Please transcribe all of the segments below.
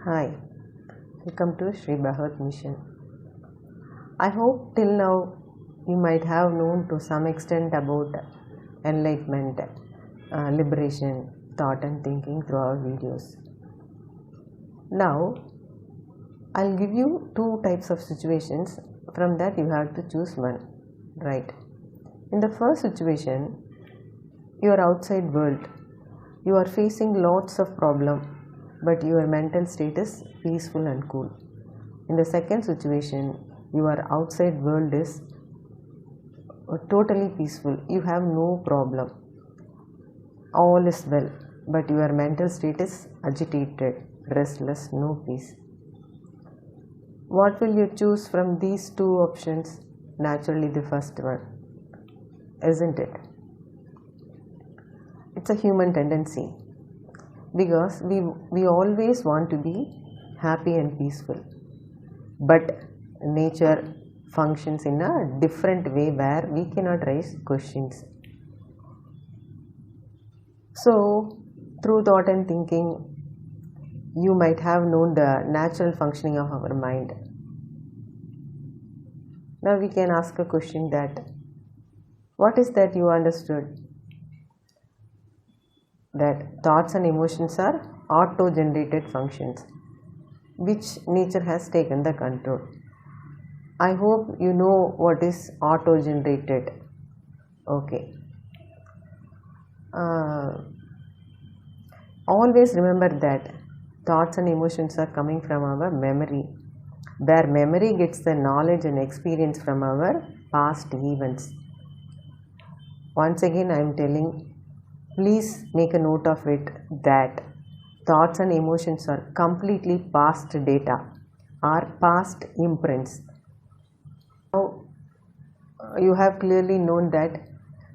Hi, welcome to Shri Bagavath Mission. I hope till now you might have known to some extent about enlightenment, liberation, thought and thinking through our videos. Now, I'll give you two types of situations. From that you have to choose one, right? In the first situation, your outside world, you are facing lots of problems, but your mental state is peaceful and cool. In the second situation, your outside world is totally peaceful, you have no problem, all is well, but your mental state is agitated, restless, no peace. What will you choose from these two options? Naturally the first one, isn't it? It's a human tendency, because we always want to be happy and peaceful, but nature functions in a different way where we cannot raise questions. So through thought and thinking, you might have known the natural functioning of our mind. Now we can ask a question that, what is that you understood? That thoughts and emotions are auto-generated functions, which nature has taken the control. I hope you know what is auto-generated. Okay. Always remember that thoughts and emotions are coming from our memory, where memory gets the knowledge and experience from our past events. Once again I am telling, please make a note of it, that thoughts and emotions are completely past data, are past imprints. Now you have clearly known that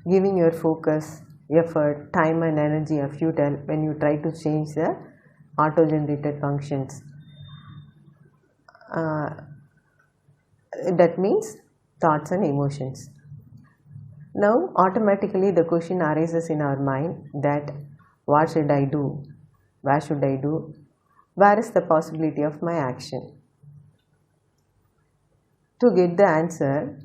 giving your focus, effort, time and energy are futile when you try to change the auto-generated functions. That means thoughts and emotions. Now automatically the question arises in our mind that, what should I do? Where should I do? Where is the possibility of my action? To get the answer,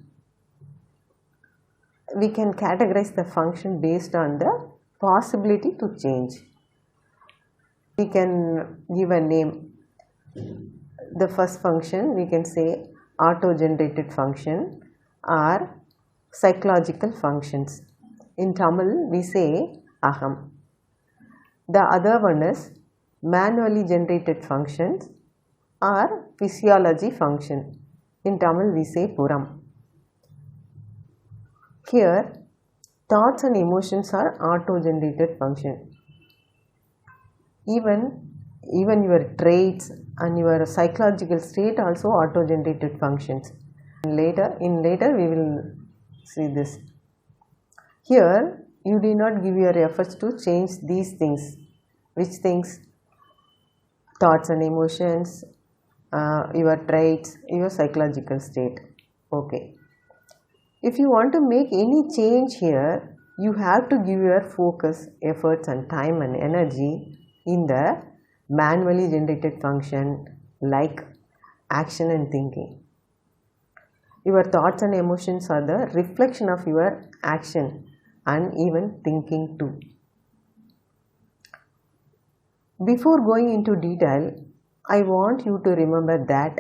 we can categorize the function based on the possibility to change. We can give a name. The first function we can say auto-generated function or psychological functions. In Tamil we say aham. The other one is manually generated functions or physiology function. In Tamil we say puram. Here thoughts and emotions are auto-generated function. Even your traits and your psychological state also auto-generated functions. Later we will see this. Here you do not give your efforts to change these things. Which things? Thoughts and emotions, your traits, your psychological state. Okay. If you want to make any change here, you have to give your focus, efforts and time and energy in the manually generated function like action and thinking. Your thoughts and emotions are the reflection of your action and even thinking too. Before going into detail, I want you to remember that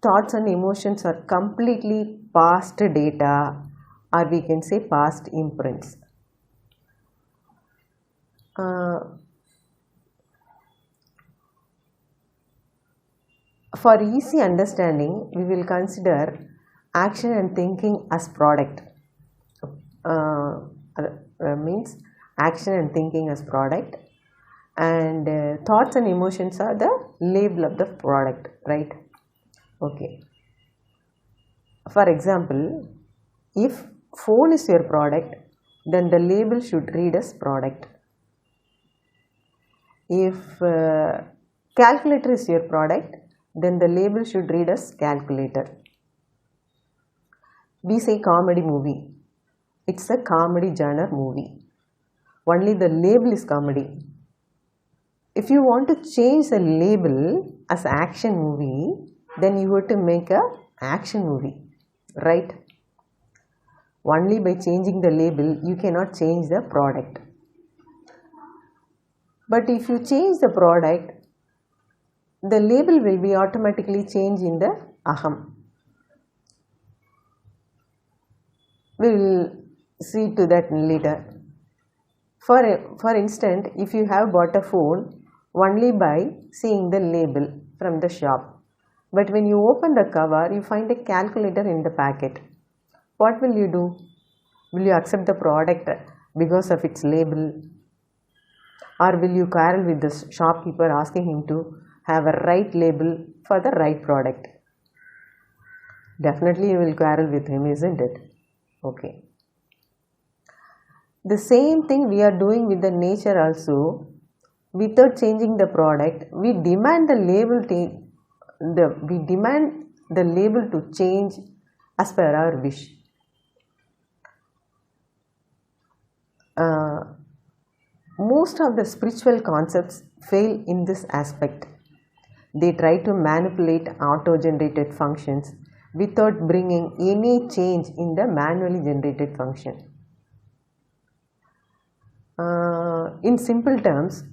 thoughts and emotions are completely past data, or we can say past imprints. For easy understanding, we will consider action and thinking as product. Means action and thinking as product, and thoughts and emotions are the label of the product, right? Okay. For example, if phone is your product, then the label should read as product. If calculator is your product, then the label should read as calculator. We say comedy movie. It's a comedy genre movie. Only the label is comedy. if you want to change the label as action movie, then you have to make a action movie, right? Only by changing the label, you cannot change the product. But if you change the product, the label will be automatically changed in the aham. We will see to that later. For instance, if you have bought a phone only by seeing the label from the shop, but when you open the cover, you find a calculator in the packet. What will you do? Will you accept the product because of its label? Or will you quarrel with the shopkeeper asking him to have a right label for the right product? Definitely you will quarrel with him, isn't it? Okay. The same thing we are doing with the nature also. Without changing the product, we demand the label to change as per our wish. Most of the spiritual concepts fail in this aspect. They try to manipulate auto-generated functions without bringing any change in the manually generated function. In simple terms,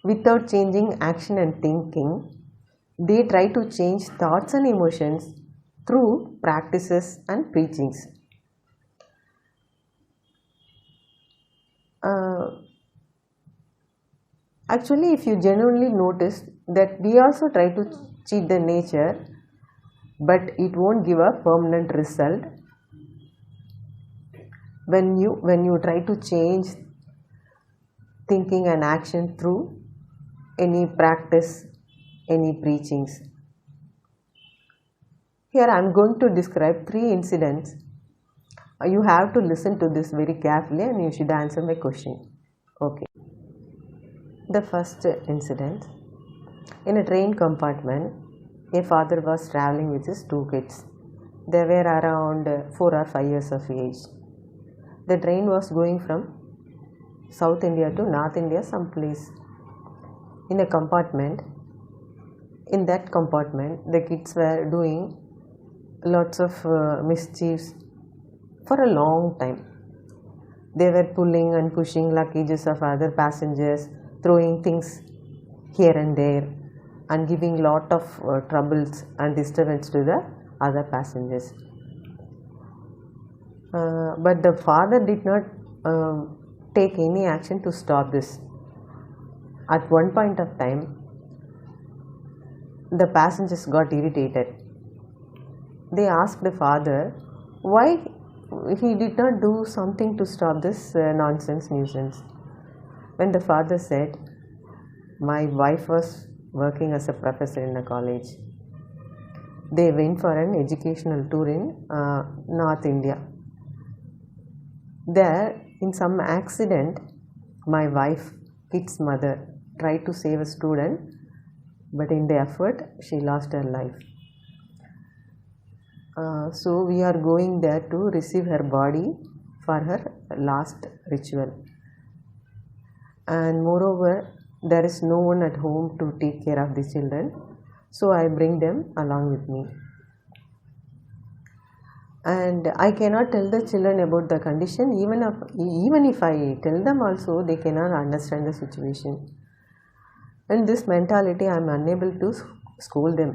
without changing action and thinking, they try to change thoughts and emotions through practices and preachings. Actually, if you genuinely notice that we also try to cheat the nature, but it won't give a permanent result. When you try to change thinking and action through any practice, any preachings. Here I am going to describe 3 incidents. You have to listen to this very carefully and you should answer my question. Okay. The first incident. In a train compartment, a father was traveling with his 2 kids. They were around 4 or 5 years of age. The train was going from South India to North India someplace. In a compartment, in that compartment, the kids were doing lots of mischiefs for a long time. They were pulling and pushing luggages of other passengers, throwing things here and there, and giving lot of troubles and disturbance to the other passengers. But the father did not take any action to stop this. At one point of time, the passengers got irritated. They asked the father why he did not do something to stop this nuisance. When the father said, "My wife was working as a professor in a college. They went for an educational tour in North India. There, in some accident, my wife, kid's mother, tried to save a student, but in the effort, she lost her life. So we are going there to receive her body for her last ritual. And moreover, there is no one at home to take care of the children, so I bring them along with me. And I cannot tell the children about the condition, even if I tell them also, they cannot understand the situation. And this mentality, I am unable to scold them."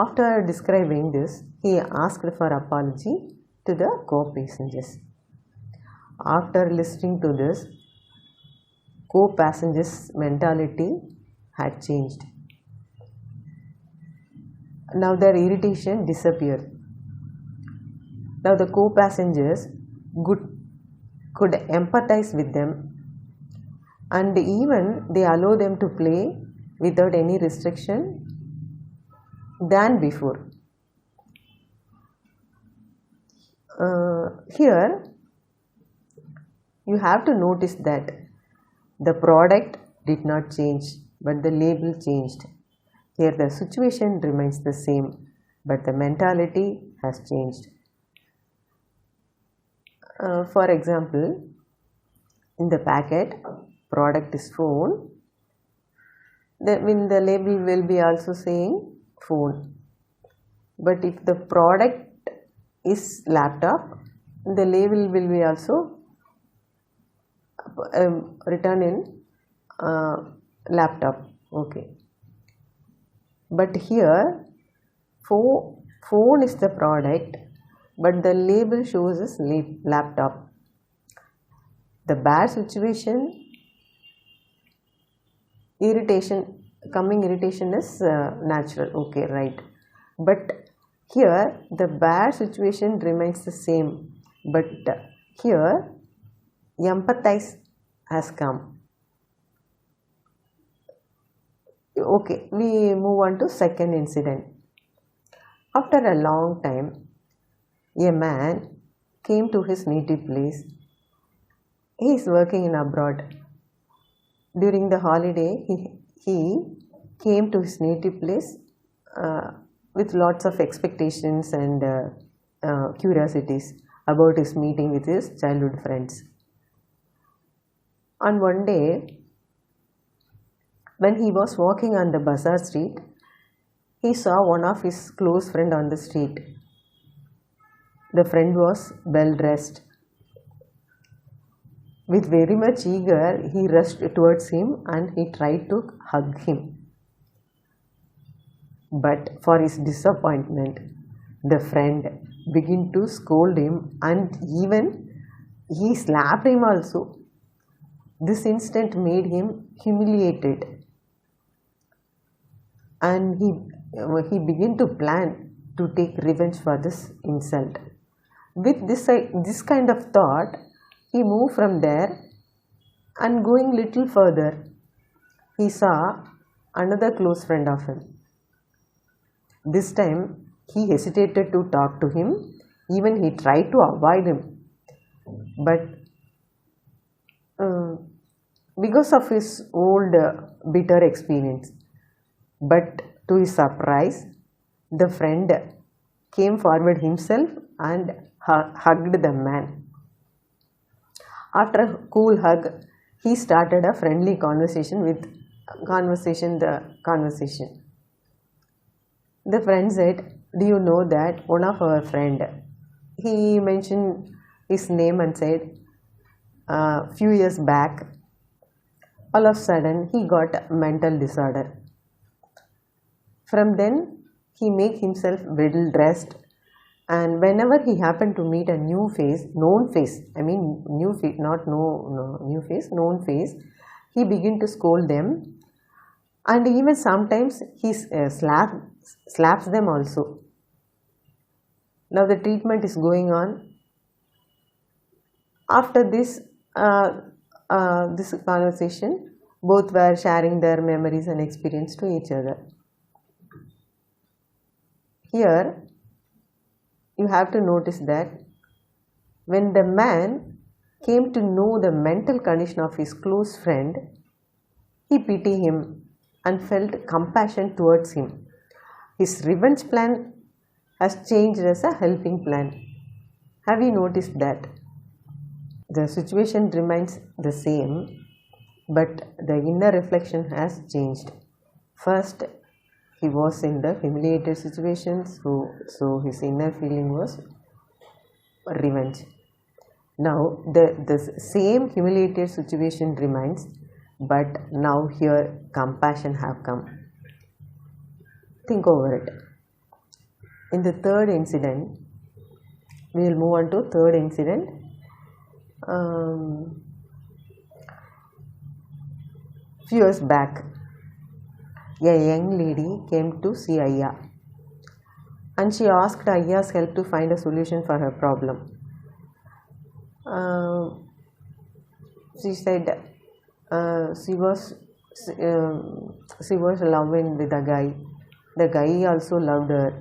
After describing this, he asked for apology to the co-passengers. After listening to this, co-passengers' mentality had changed. Now their irritation disappeared. Now the co-passengers could empathize with them, and even they allow them to play without any restriction than before. Here you have to notice that the product did not change, but the label changed. Here the situation remains the same, but the mentality has changed. For example, in the packet, product is phone, then the label will be also saying phone. But if the product is laptop, the label will be also written in laptop. Okay. But here phone is the product, but the label shows as laptop. The bad situation, coming irritation is natural. Okay, right. But here the bad situation remains the same. But here empathize has come. Okay, we move on to second incident. After a long time, a man came to his native place. He is working in abroad. During the holiday, he came to his native place with lots of expectations and curiosities about his meeting with his childhood friends. On one day, when he was walking on the bazaar street, he saw one of his close friends on the street. The friend was well dressed. With very much eager, he rushed towards him and he tried to hug him. But for his disappointment, the friend began to scold him and even he slapped him also. This incident made him humiliated. And he began to plan to take revenge for this insult. With this kind of thought, he moved from there and going little further, he saw another close friend of him. This time, he hesitated to talk to him. Even he tried to avoid him. But because of his old bitter experience. But to his surprise, the friend came forward himself and hugged the man. After a cool hug, he started a friendly conversation. The friend said, "Do you know that one of our friend," he mentioned his name and said, few years back, all of a sudden he got a mental disorder. From then, he make himself well dressed, and whenever he happened to meet a known face, he begin to scold them, and even sometimes he slaps them also. Now the treatment is going on. After this conversation, both were sharing their memories and experience to each other. Here, you have to notice that when the man came to know the mental condition of his close friend, he pitied him and felt compassion towards him. His revenge plan has changed as a helping plan. Have you noticed that? The situation remains the same, but the inner reflection has changed. First, he was in the humiliated situation, so his inner feeling was revenge. Now, the same humiliated situation remains, but now here compassion have come. Think over it. In the third incident, we will move on to third incident. Few years back, a young lady came to see Ayya, and she asked Ayya's help to find a solution for her problem. She said she was loving with a guy. The guy also loved her,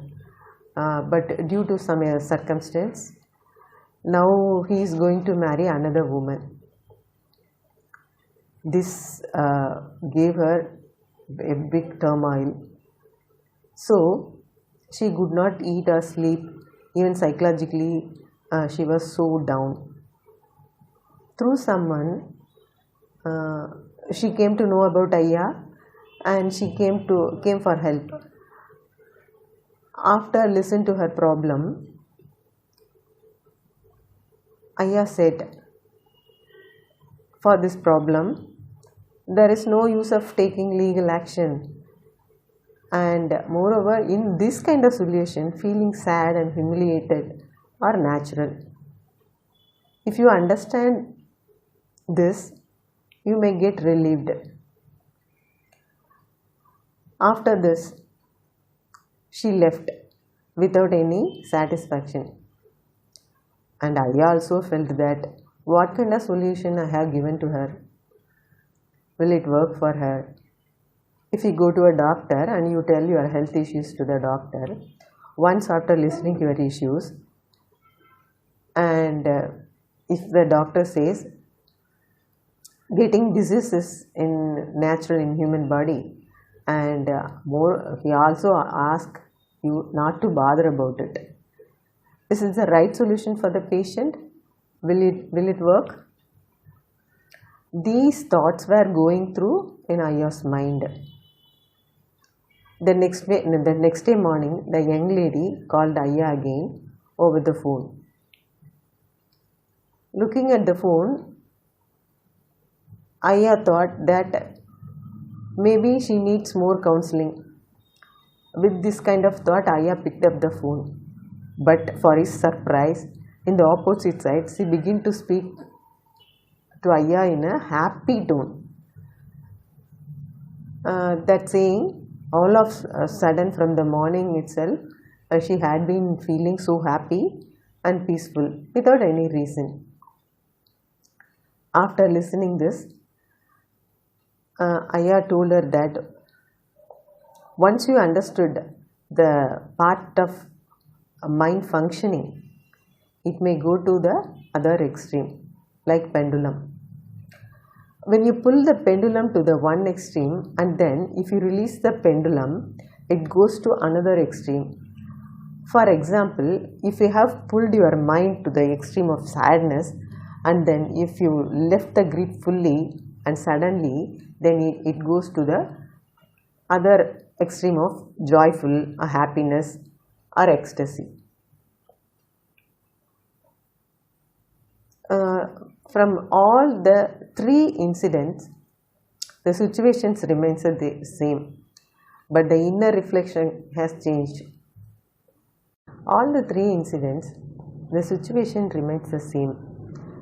but due to some circumstance, now he is going to marry another woman. This gave her a big turmoil. So she could not eat or sleep. Even psychologically, she was so down. Through someone, she came to know about Ayya and she came for help. After listening to her problem, Ayya said, for this problem, there is no use of taking legal action. And moreover, in this kind of solution, feeling sad and humiliated are natural. If you understand this, you may get relieved. After this, she left without any satisfaction. And Ayya also felt that what kind of solution I have given to her? Will it work for her? If you go to a doctor and you tell your health issues to the doctor, once after listening to your issues, and if the doctor says getting diseases in natural in human body, and he also asks you not to bother about it. This is the right solution for the patient. Will it work? These thoughts were going through in Ayya's mind. The next day morning, the young lady called Ayya again over the phone. Looking at the phone, Ayya thought that maybe she needs more counseling. With this kind of thought, Ayya picked up the phone. But for his surprise, in the opposite side, she began to speak to Ayya in a happy tone. That saying, all of a sudden from the morning itself, she had been feeling so happy and peaceful without any reason. After listening this, Ayya told her that once you understood the part of mind functioning, it may go to the other extreme, like pendulum. When you pull the pendulum to the one extreme and then if you release the pendulum, it goes to another extreme. For example, if you have pulled your mind to the extreme of sadness and then if you left the grip fully and suddenly, then it goes to the other extreme of joyful, happiness or ecstasy. From all the three incidents, the situations remains the same, but the inner reflection has changed. All the three incidents, the situation remains the same,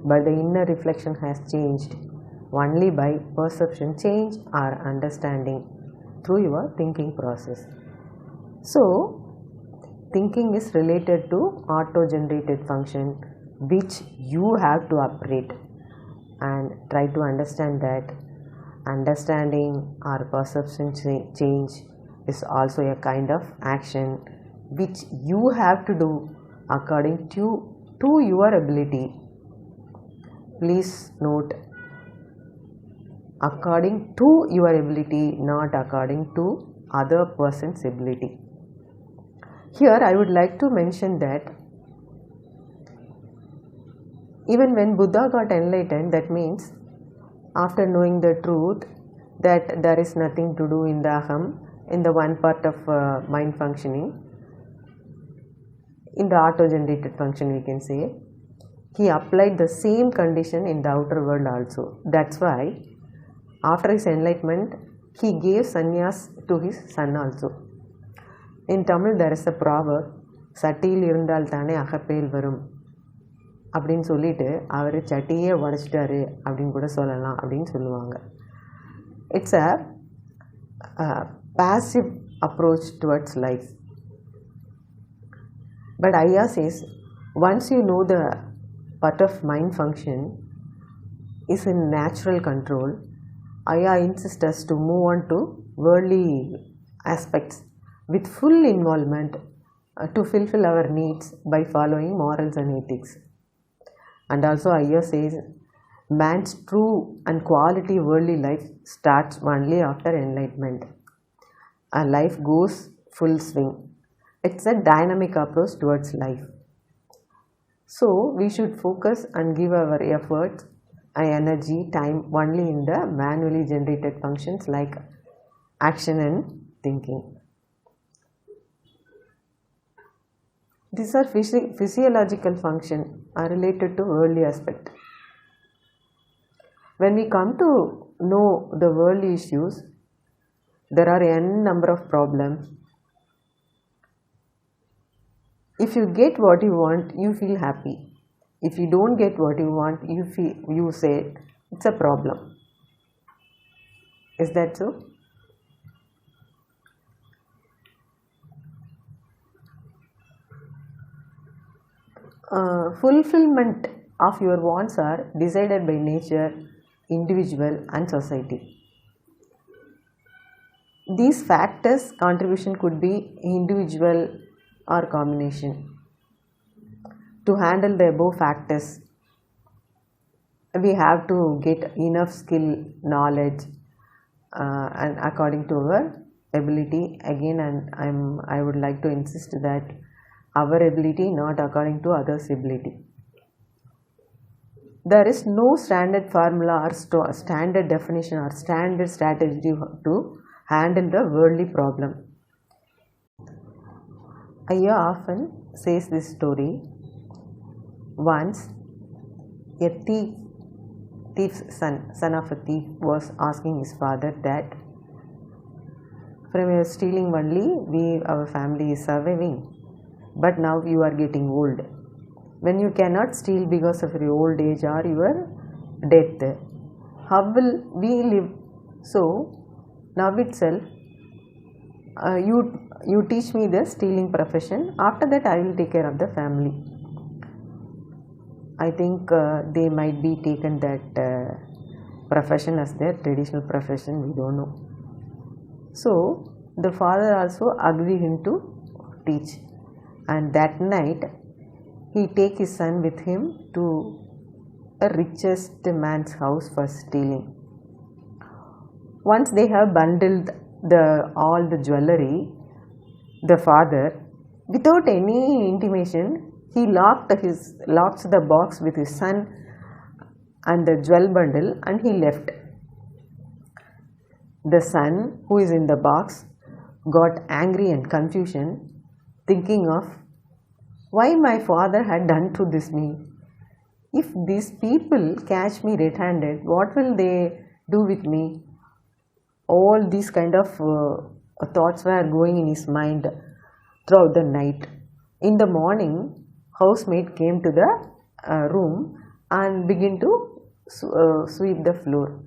but the inner reflection has changed only by perception change or understanding through your thinking process. So, thinking is related to auto-generated function which you have to operate, and try to understand that understanding or perception change is also a kind of action which you have to do according to your ability. Please note, according to your ability, not according to other person's ability. Here I would like to mention that even when Buddha got enlightened, that means after knowing the truth that there is nothing to do in the aham, in the one part of mind functioning, in the auto-generated function we can say, he applied the same condition in the outer world also. That's why after his enlightenment, he gave sannyas to his son also. In Tamil there is a proverb, சட்டியில் இருந்தால் தானே அகப்பேல் வரும் அப்படின்னு சொல்லிட்டு அவர் சட்டியே உடைச்சிட்டாரு அப்படின்னு கூட சொல்லலாம் அப்படின்னு சொல்லுவாங்க. It's a passive approach towards life. But Ayya says, once you know the part of mind function is in natural control, Ayya insists us to move on to worldly aspects with full involvement to fulfill our needs by following morals and ethics. And also Ayya says, man's true and quality worldly life starts only after enlightenment. A life goes full swing. It's a dynamic approach towards life. So we should focus and give our efforts energy, time only in the manually generated functions like action and thinking. These are physiological functions are related to worldly aspect. When we come to know the worldly issues, there are n number of problems. If you get what you want, you feel happy. If you don't get what you want, you say it's a problem. Is that so? Fulfillment of your wants are decided by nature, individual and society. These factors' contribution could be individual or combination. To handle the above factors, we have to get enough skill, knowledge, and according to our ability. Again, and I would like to insist that our ability, not according to others' ability. There is no standard formula or standard definition or standard strategy to handle the worldly problem. Ayya often says this story. Once, a thief's son of a thief, was asking his father that, from your stealing only, our family is surviving, but now you are getting old. When you cannot steal because of your old age or your death, how will we live? So, now itself, you teach me the stealing profession. After that, I will take care of the family. I think they might be taken that profession as their traditional profession. We don't know. So, the father also agreed him to teach. And that night, he take his son with him to a richest man's house for stealing. Once they have bundled all the jewelry, the father, without any intimation, he locks the box with his son and the jewel bundle, and he left. The son, who is in the box, got angry and confusion, thinking of why my father had done to this me. If these people catch me red-handed, what will they do with me? All these kind of thoughts were going in his mind throughout the night. In the morning, housemaid came to the room and began to sweep the floor.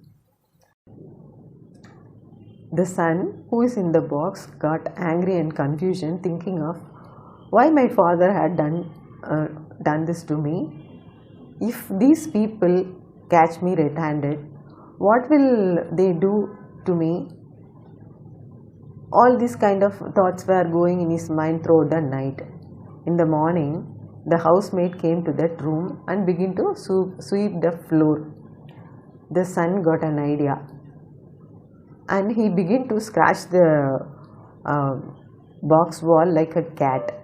The son, who is in the box, got angry and confusion, thinking of why my father had done this to me. If these people catch me red-handed, what will they do to me? All these kind of thoughts were going in his mind throughout the night. In the morning, the housemaid came to that room and began to sweep the floor. The son got an idea, and he began to scratch the box wall like a cat.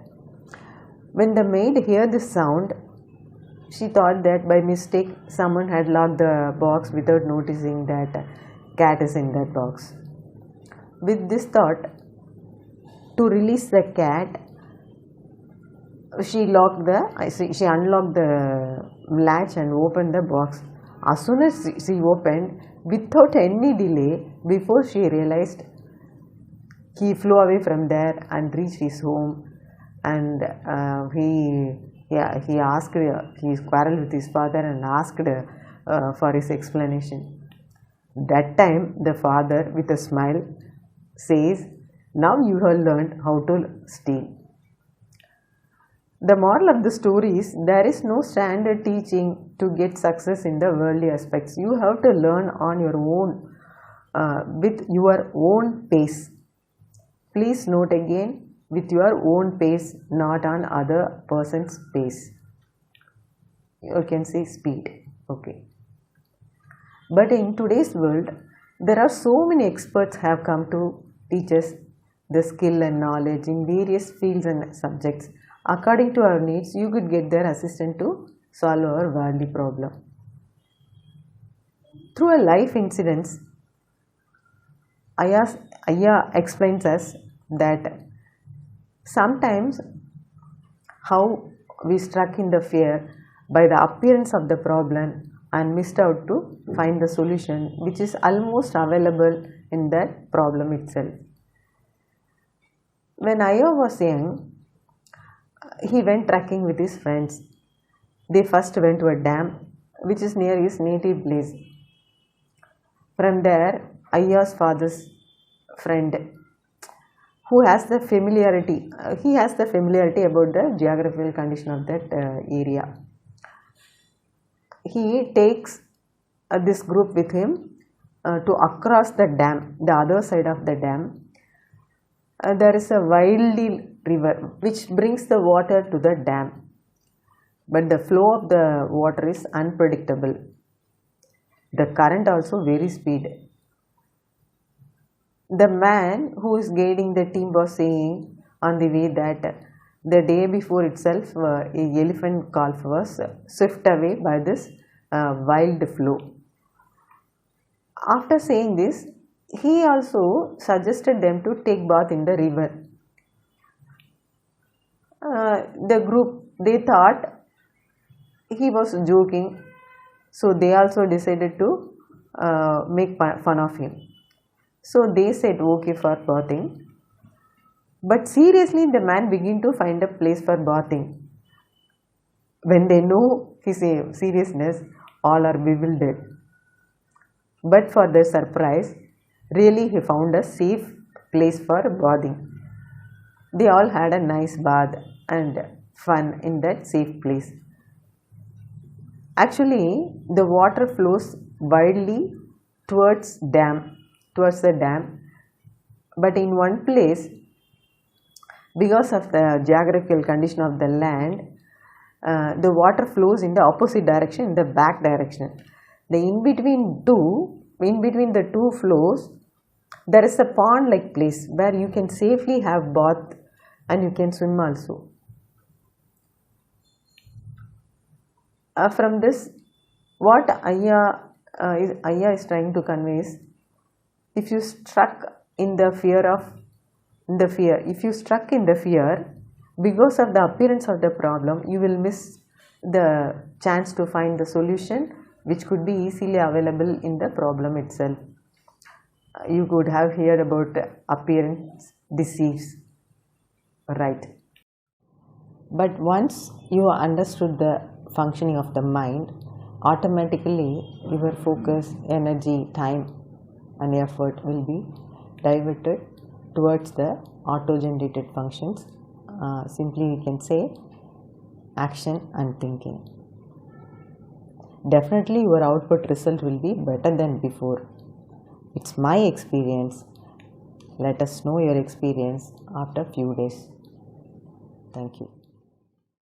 When the maid heard the sound, she thought that by mistake someone had locked the box without noticing that cat is in that box. With this thought, to release the cat, she unlocked the latch and opened the box. As soon as she opened, without any delay, before she realized, he flew away from there and reached his home. And he quarreled with his father and asked for his explanation. That time the father, with a smile, says, "Now you have learned how to steal." The moral of the story is, there is no standard teaching to get success in the worldly aspects. You have to learn on your own, with your own pace. Please note again, with your own pace, not on other person's pace. You can say speed. Okay. But in today's world, there are so many experts have come to teach us the skill and knowledge in various fields and subjects. According to our needs, you could get their assistance to solve our worldly problem. Through a life incident, Ayya explains us that sometimes how we struck in the fear by the appearance of the problem and missed out to find the solution which is almost available in that problem itself. When Ayya was young, he went trekking with his friends. They first went to a dam which is near his native place. From there, Ayya's father's friend, who has the familiarity, he has the familiarity about the geographical condition of that area. He takes this group with him to across the dam, the other side of the dam. There is a wily river which brings the water to the dam, but the flow of the water is unpredictable. The current also very speed. The man who is guiding the team was saying on the way that the day before itself a elephant calf was swept away by this wild flow. After saying this, he also suggested them to take bath in the river. The group, they thought he was joking, so they also decided to make fun of him. So they said okay for bathing, but seriously the man began to find a place for bathing. When they know his seriousness, all are bewildered. But for their surprise, really he found a safe place for bathing. They all had a nice bath and fun in that safe place. Actually, the water flows widely towards the dam, but in one place, because of the geographical condition of the land, the water flows in the opposite direction, in the back direction. In between the two flows, there is a pond-like place where you can safely have bath and you can swim also. From this, what Ayya is trying to convey is, if you struck in the fear, because of the appearance of the problem, you will miss the chance to find the solution which could be easily available in the problem itself. You could have heard about appearance deceives, right? But once you understood the functioning of the mind, automatically your focus, energy, time and effort will be diverted towards the auto-generated functions. Simply we can say action and thinking. Definitely your output result will be better than before. It's my experience. Let us know your experience after few days. Thank you.